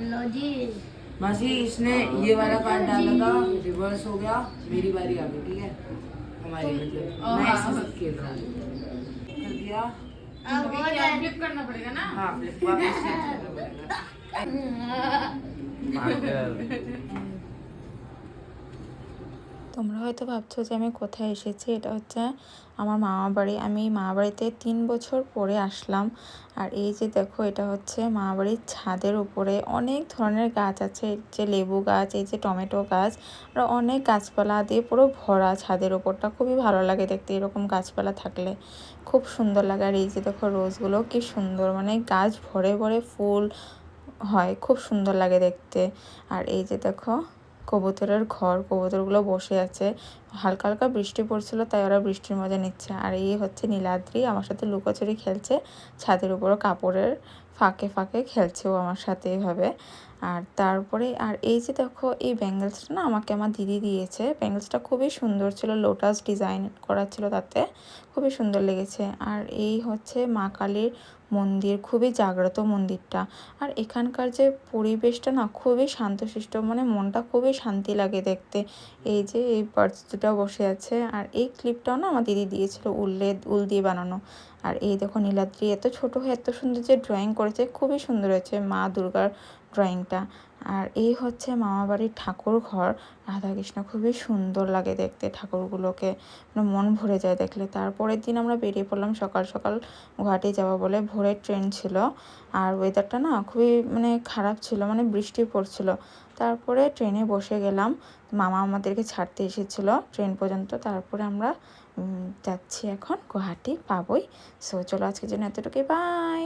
लो जी। मासी इसने ये वाला कार्ड डाला था, रिवर्स हो गया, मेरी बारी आ गई। ठीक है, हमारी मतलब मैं इसमें सब खेल रहा हूँ। कर दिया। अब वो फ्लिप करना पड़ेगा ना। हाँ, फ्लिप वापस चेंज करना पड़ेगा। তোমরা হয়তো ভাবছো যে আমি কোথায় এসেছি। এটা হচ্ছে আমার মামা বাড়ি। আমি মামা বাড়িতে 3 বছর পরে আসলাম। আর এই যে দেখো, এটা হচ্ছে মামা বাড়ির ছাদের উপরে অনেক ধরনের গাছ আছে। এই যে লেবু গাছ, এই যে টমেটো গাছ, আর অনেক গাছপালা দিয়ে পুরো ভরা ছাদের ওপরটা। খুবই ভালো লাগে দেখতে এরকম গাছপালা থাকলে, খুব সুন্দর লাগে। আর এই যে দেখো রোজগুলো কি সুন্দর, মানে গাছ ভরে ভরে ফুল হয়, খুব সুন্দর লাগে দেখতে। আর এই যে দেখো কবুতরের ঘর, কবুতরগুলো বসে আছে। হালকা হালকা বৃষ্টি পড়ছিল, তাই ওরা বৃষ্টির মজা নিচ্ছে। আর এই হচ্ছে নীলাদ্রি, আমার সাথে লুকোচুরি খেলছে ছাদের উপর, কাপড়ের ফাঁকে ফাঁকে খেলছে ও আমার সাথে এভাবে। আর তারপরে আর এই যে দেখো, এই ব্যাঙ্গেলসটা না আমাকে আমার দিদি দিয়েছে। ব্যাঙ্গেলসটা খুবই সুন্দর ছিল, লোটাস ডিজাইন করা ছিল, তাতে খুবই সুন্দর লেগেছে। আর এই হচ্ছে মা কালীর মন্দির, খুবই জাগ্রত মন্দিরটা। আর এখানকার যে পরিবেশটা না খুবই শান্তশিষ্ট, মানে মনটা খুবই শান্তি লাগে দেখতে। এই যে এই বার্ডস দুটা বসে আছে। আর এই ক্লিপটাও না আমার দিদি দিয়েছিল, উল দিয়ে বানানো। আর এই দেখো নীলাদ্রি এত ছোট হয়ে এত সুন্দর যে ড্রয়িং করেছে, খুবই সুন্দর হয়েছে মা দুর্গার ড্রয়িংটা। আর এই হচ্ছে মামা বাড়ির ঠাকুর ঘর, রাধাকৃষ্ণ, খুবই সুন্দর লাগে দেখতে ঠাকুরগুলোকে, মানে মন ভরে যায় দেখলে। তারপরের দিন আমরা বেরিয়ে পড়লাম সকাল সকাল গুয়াহাটি যাওয়া বলে। ভোরের ট্রেন ছিল, আর ওয়েদারটা না খুবই মানে খারাপ ছিল, মানে বৃষ্টি পড়ছিল। তারপরে ট্রেনে বসে গেলাম, মামা আমাদেরকে ছাড়তে এসেছিল ট্রেন পর্যন্ত। তারপরে আমরা যাচ্ছি এখন গুয়াহাটি, পাবোই। সো চলো আজকের জন্য এতটুকুই, বাই।